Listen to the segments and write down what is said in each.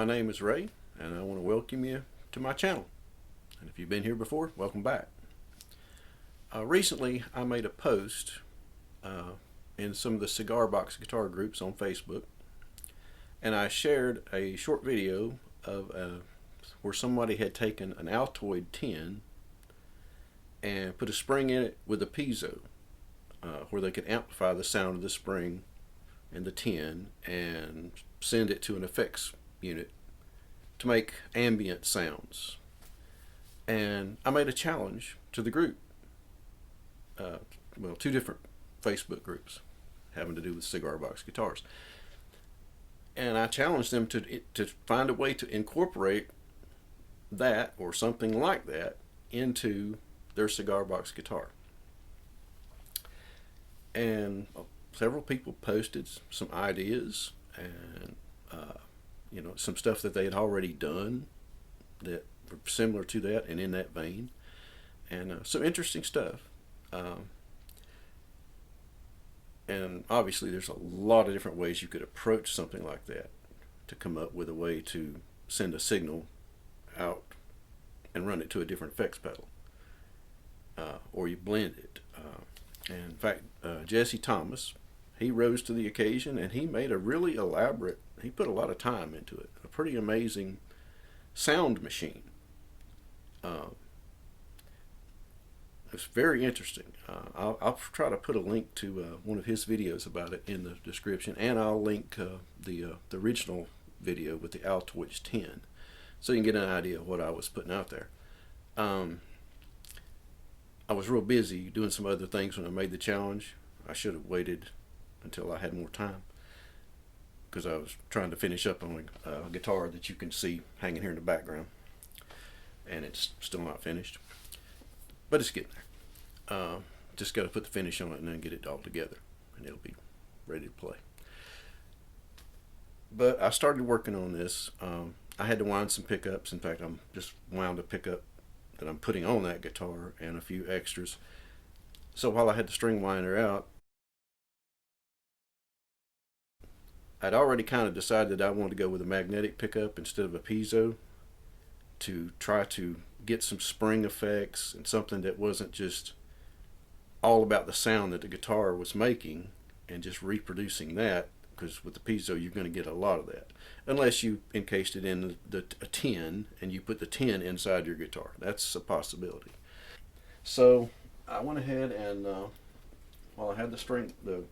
name is Ray, and I want to welcome you to my channel. And if you've been here before, welcome back. Recently, I made a post in some of the Cigar Box Guitar groups on Facebook, and I shared a short video of where somebody had taken an Altoids tin and put a spring in it with a piezo, where they could amplify the sound of the spring and the tin and send it to an effects unit to make ambient sounds. And I made a challenge to the group, well, two different Facebook groups having to do with cigar box guitars, and I challenged them to find a way to incorporate that or something like that into their cigar box guitar. And several people posted some ideas and some stuff that they had already done that were similar to that and in that vein, and some interesting stuff. And obviously there's a lot of different ways you could approach something like that to come up with a way to send a signal out and run it to a different effects pedal, or you blend it. And in fact, Jesse Thomas, he rose to the occasion and he made a really elaborate, he put a lot of time into it, a pretty amazing sound machine. It's very interesting. I'll try to put a link to one of his videos about it in the description, and I'll link the original video with the Altoids Tin, so you can get an idea of what I was putting out there. I was real busy doing some other things when I made the challenge. I should have waited until I had more time, because I was trying to finish up on a guitar that you can see hanging here in the background, and it's still not finished, but it's getting there. Just got to put the finish on it and then get it all together, and it'll be ready to play. But I started working on this. I had to wind some pickups. In fact, I'm just wound a pickup that I'm putting on that guitar and a few extras. So while I had the string winder out, I'd already kind of decided that I wanted to go with a magnetic pickup instead of a piezo, to try to get some spring effects and something that wasn't just all about the sound that the guitar was making and just reproducing that, because with the piezo you're going to get a lot of that, unless you encased it in a tin and you put the tin inside your guitar. That's a possibility. So I went ahead and while I had the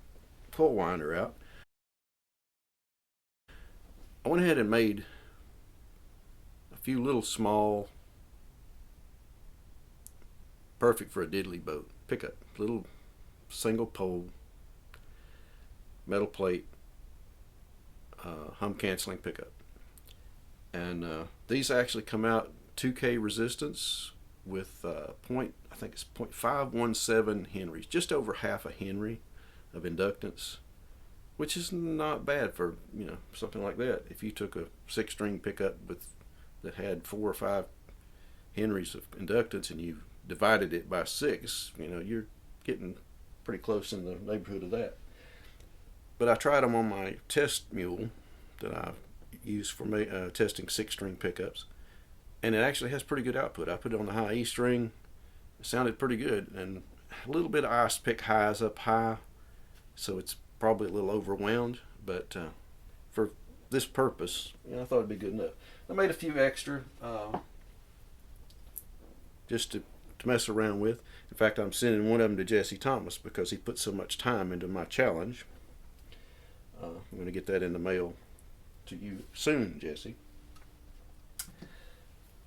coil winder out, I went ahead and made a few little small, perfect for a diddly boat pickup, little single pole metal plate hum canceling pickup. And these actually come out 2K resistance with I think it's 0.517 Henrys, just over half a Henry of inductance, which is not bad for something like that. If you took a 6-string pickup that had 4 or 5 Henrys of inductance and you divided it by 6, you're getting pretty close in the neighborhood of that. But I tried them on my test mule that I use for testing 6-string pickups, and it actually has pretty good output. I put it on the high E string, it sounded pretty good, and a little bit of ice pick highs up high, so it's probably a little overwhelmed, but for this purpose, I thought it'd be good enough. I made a few extra just to mess around with. In fact, I'm sending one of them to Jesse Thomas because he put so much time into my challenge. I'm going to get that in the mail to you soon, Jesse.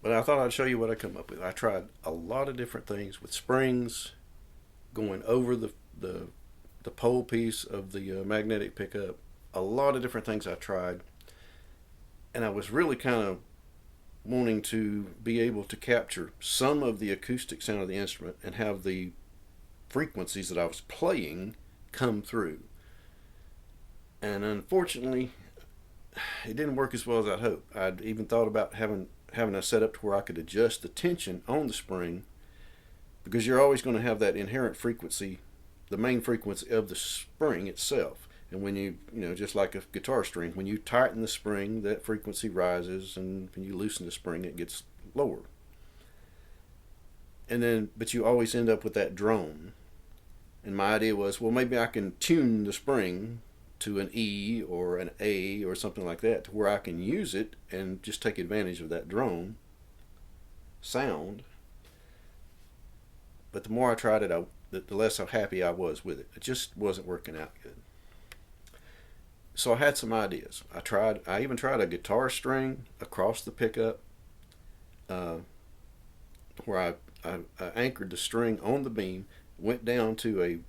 But I thought I'd show you what I come up with. I tried a lot of different things with springs, going over the pole piece of the magnetic pickup. A lot of different things I tried, and I was really kind of wanting to be able to capture some of the acoustic sound of the instrument and have the frequencies that I was playing come through. And unfortunately, it didn't work as well as I'd hoped. I'd even thought about having a setup to where I could adjust the tension on the spring, because you're always going to have that inherent frequency, the main frequency of the spring itself. And when just like a guitar string, when you tighten the spring, that frequency rises, and when you loosen the spring, it gets lower. But you always end up with that drone. And my idea was, well, maybe I can tune the spring to an E or an A or something like that, to where I can use it and just take advantage of that drone sound. But the more I tried it, the less happy I was with it. It just wasn't working out good. So I had some ideas. I even tried a guitar string across the pickup, where I anchored the string on the beam, went down to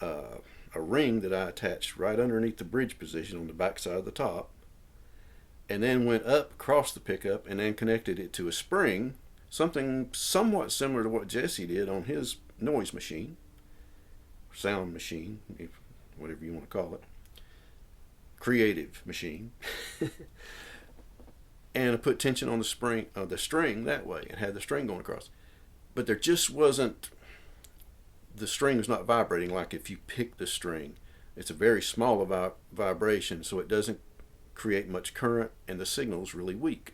a ring that I attached right underneath the bridge position on the back side of the top, and then went up across the pickup and then connected it to a spring, something somewhat similar to what Jesse did on his noise machine, sound machine, whatever you want to call it, creative machine. And I put tension on the string that way, and had the string going across. But there just wasn't, the string was not vibrating like if you pick the string. It's a very small vibration, so it doesn't create much current, and the signal's really weak.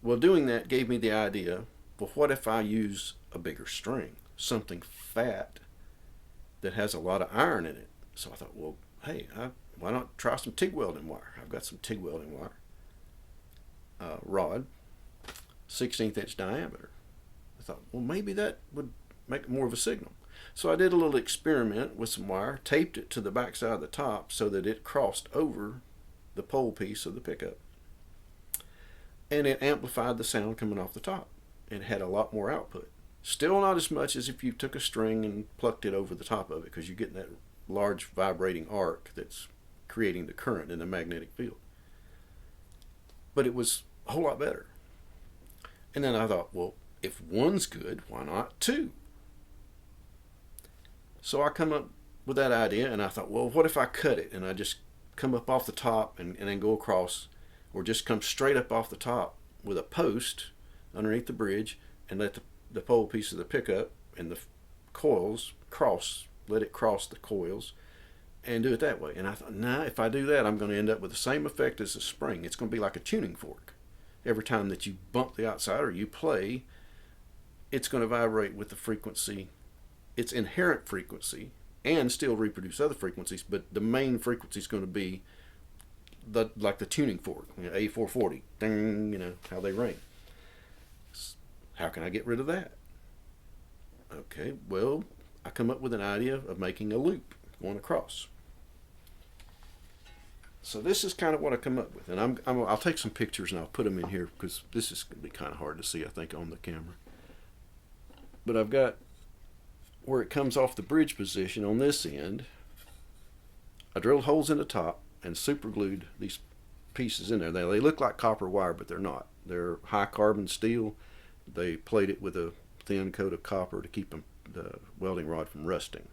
Well, doing that gave me the idea, well, what if I use a bigger string, something fat that has a lot of iron in it? So I thought, well, hey, why not try some TIG welding wire? I've got some TIG welding wire rod, 16th inch diameter. I thought, well, maybe that would make more of a signal. So I did a little experiment with some wire, taped it to the back side of the top so that it crossed over the pole piece of the pickup. And it amplified the sound coming off the top. It had a lot more output. Still not as much as if you took a string and plucked it over the top of it, because you're getting that large vibrating arc that's creating the current in the magnetic field. But it was a whole lot better. And then I thought, well, if one's good, why not two? So I come up with that idea, and I thought, well, what if I cut it and I just come up off the top and then go across, or just come straight up off the top with a post underneath the bridge, and let the pole piece of the pickup and the coils cross, let it cross the coils, and do it that way. And I thought, nah, if I do that, I'm going to end up with the same effect as a spring. It's going to be like a tuning fork. Every time that you bump the outside or you play, it's going to vibrate with the frequency, its inherent frequency, and still reproduce other frequencies, but the main frequency is going to be like the tuning fork, A440, ding, how they ring. How can I get rid of that? Okay, well, I come up with an idea of making a loop going across. So this is kind of what I come up with, and I'll take some pictures and I'll put them in here, because this is going to be kind of hard to see, I think, on the camera. But I've got where it comes off the bridge position on this end. I drilled holes in the top and super glued these pieces in there. They look like copper wire, but they're not. They're high carbon steel. They plate it with a thin coat of copper to keep the welding rod from rusting.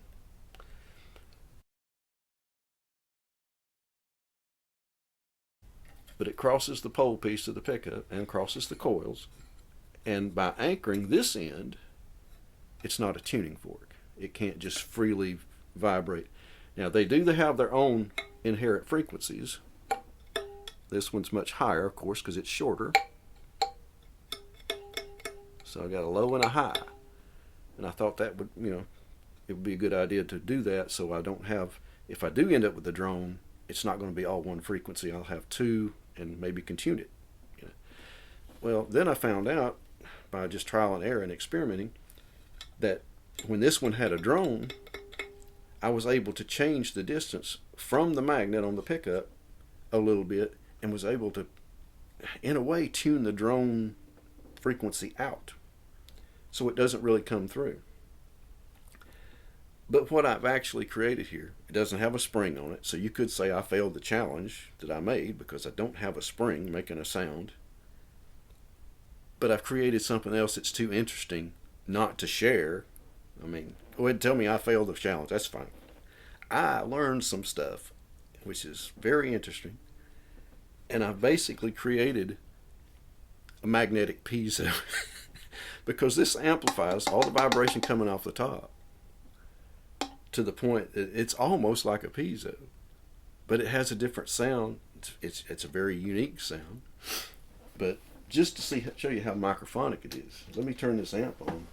But it crosses the pole piece of the pickup and crosses the coils. And by anchoring this end, it's not a tuning fork. It can't just freely vibrate. Now, they have their own inherent frequencies. This one's much higher, of course, because it's shorter. So I got a low and a high. And I thought that would, it would be a good idea to do that, so I don't have, if I do end up with a drone, it's not going to be all one frequency. I'll have two and maybe can tune it. Well, then I found out by just trial and error and experimenting that when this one had a drone, I was able to change the distance from the magnet on the pickup a little bit, and was able to, in a way, tune the drone frequency out so it doesn't really come through. But what I've actually created here, it doesn't have a spring on it, so you could say I failed the challenge that I made because I don't have a spring making a sound. But I've created something else that's too interesting not to share. I mean, go ahead and tell me I failed the challenge. That's fine. I learned some stuff, which is very interesting. And I've basically created a magnetic piezo because this amplifies all the vibration coming off the top to the point that it's almost like a piezo, but it has a different sound. It's a very unique sound. But just to show you how microphonic it is, let me turn this amp on.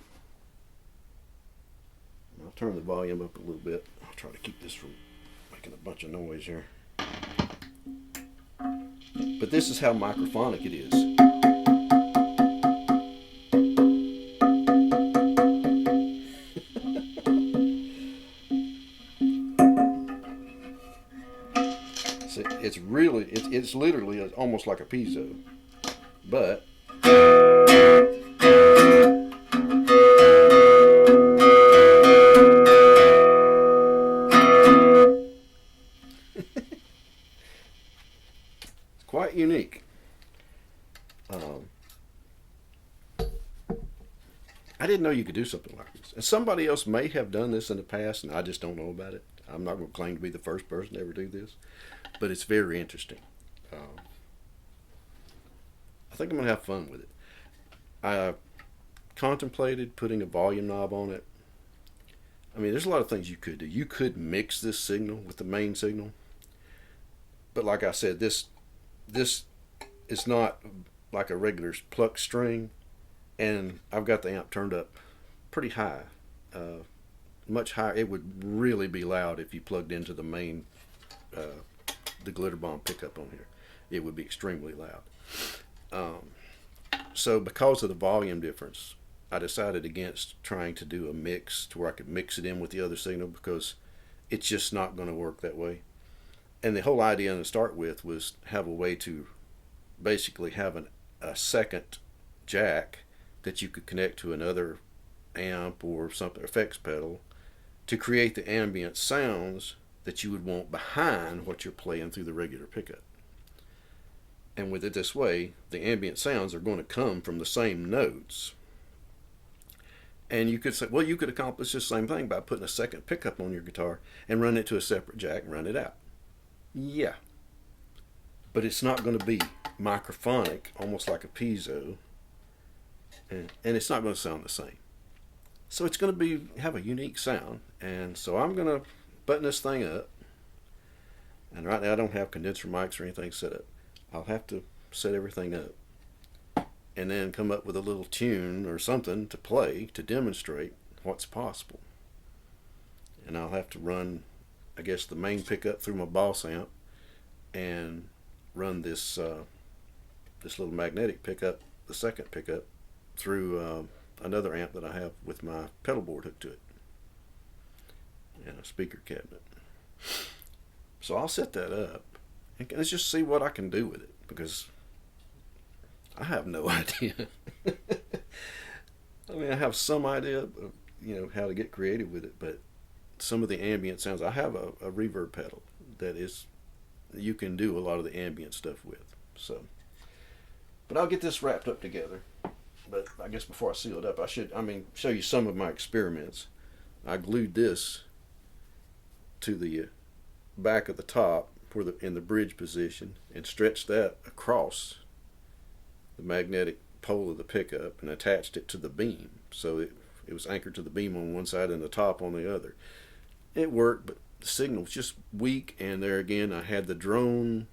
I'll turn the volume up a little bit. I'll try to keep this from making a bunch of noise here. But this is how microphonic it is. See, it's literally almost like a piezo, but quite unique. I didn't know you could do something like this. And somebody else may have done this in the past, and I just don't know about it. I'm not going to claim to be the first person to ever do this, but it's very interesting. I think I'm going to have fun with it. I contemplated putting a volume knob on it. I mean, there's a lot of things you could do. You could mix this signal with the main signal, but like I said, this is not like a regular pluck string, and I've got the amp turned up pretty high, much higher. It would really be loud if you plugged into the main, the glitter bomb pickup on here. It would be extremely loud. So because of the volume difference, I decided against trying to do a mix to where I could mix it in with the other signal, because it's just not going to work that way. And the whole idea to start with was have a way to basically have a second jack that you could connect to another amp or something, effects pedal, to create the ambient sounds that you would want behind what you're playing through the regular pickup. And with it this way, the ambient sounds are going to come from the same notes. And you could say, well, you could accomplish the same thing by putting a second pickup on your guitar and run it to a separate jack and run it out. Yeah. But it's not going to be microphonic, almost like a piezo, and it's not going to sound the same. So it's going to have a unique sound, and so I'm going to button this thing up. And right now I don't have condenser mics or anything set up. I'll have to set everything up and then come up with a little tune or something to play to demonstrate what's possible. And I'll have to run, I guess, the main pickup through my Boss amp and run this little magnetic pickup, the second pickup, through another amp that I have with my pedal board hooked to it and a speaker cabinet. So I'll set that up and let's just see what I can do with it, because I have no idea. I mean, I have some idea of, how to get creative with it, but some of the ambient sounds, I have a reverb pedal that you can do a lot of the ambient stuff with. So, but I'll get this wrapped up together. But I guess before I seal it up, I should show you some of my experiments. I glued this to the back of the top in the bridge position and stretched that across the magnetic pole of the pickup and attached it to the beam. So it was anchored to the beam on one side and the top on the other. It worked, but the signal was just weak, and there again I had the drone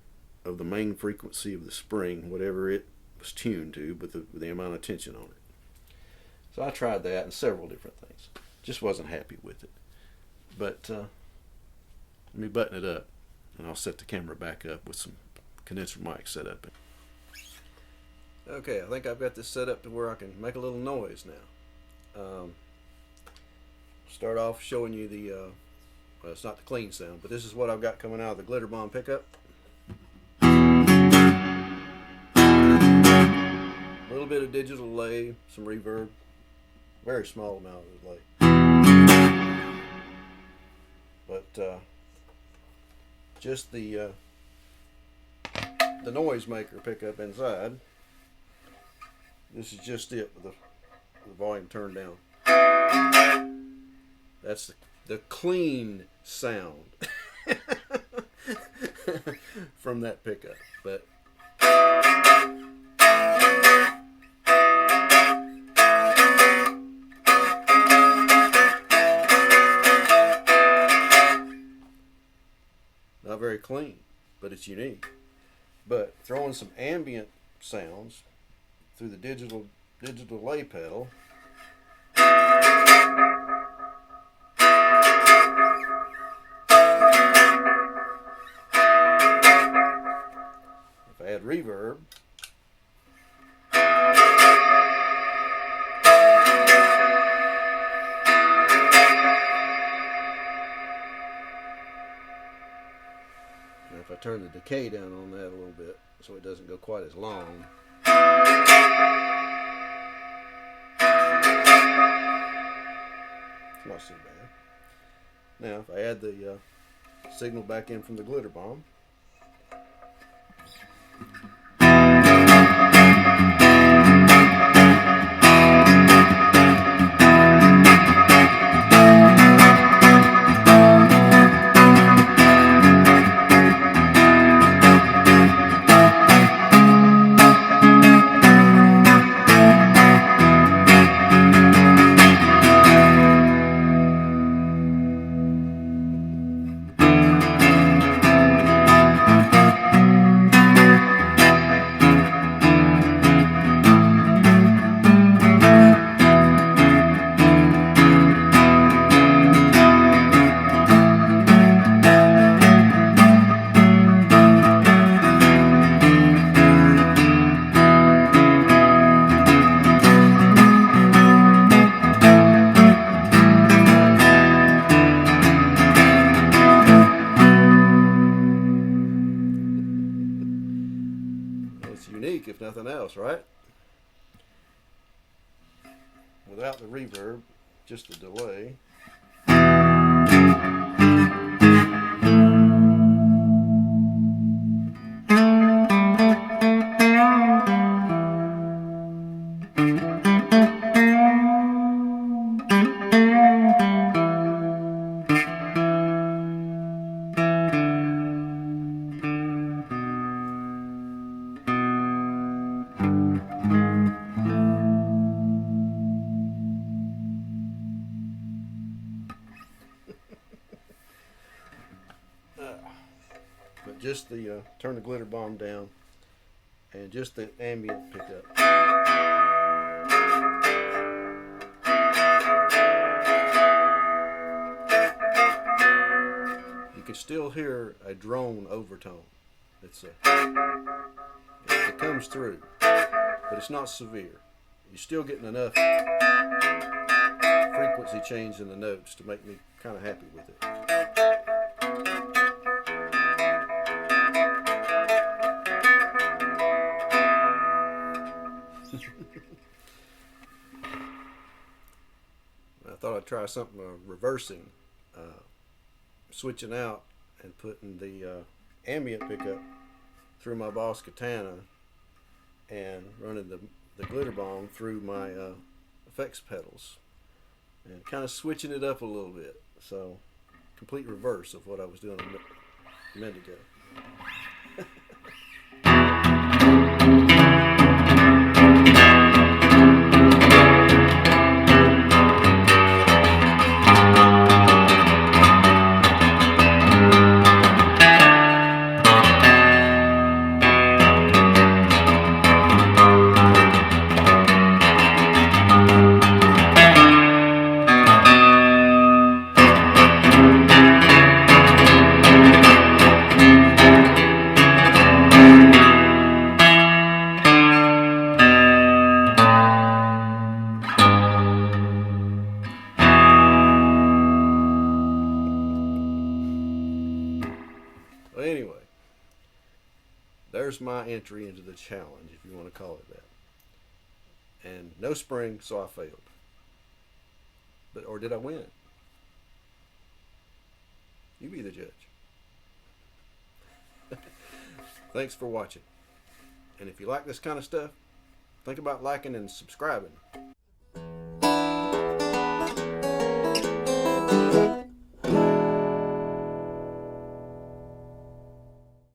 of the main frequency of the spring, whatever it was tuned to, but the amount of tension on it. So I tried that and several different things. Just wasn't happy with it. But let me button it up, and I'll set the camera back up with some condenser mic set up. Okay, I think I've got this set up to where I can make a little noise now. Start off showing you well, it's not the clean sound, but this is what I've got coming out of the glitter bomb pickup. A little bit of digital delay, some reverb, very small amount of delay. But just the noisemaker pickup inside. This is just it with the volume turned down. That's the clean sound from that pickup. But clean, but it's unique. But throwing some ambient sounds through the digital delay pedal, if I add reverb, and if I turn the decay down on that a little bit so it doesn't go quite as long, it's not so bad. Now if I add the signal back in from the glitter bomb, it's unique if nothing else, right? Without the reverb, just the delay. But just the turn the glitter bomb down and just the ambient pickup. You can still hear a drone overtone. It comes through, but it's not severe. You're still getting enough frequency change in the notes to make me kind of happy with it. I thought I'd try something reversing, switching out and putting the ambient pickup through my Boss Katana and running the glitter bomb through my effects pedals and kind of switching it up a little bit. So complete reverse of what I was doing a minute ago. Well, anyway, there's my entry into the challenge, if you want to call it that. And no spring, so I failed. Or did I win? You be the judge. Thanks for watching. And if you like this kind of stuff, think about liking and subscribing.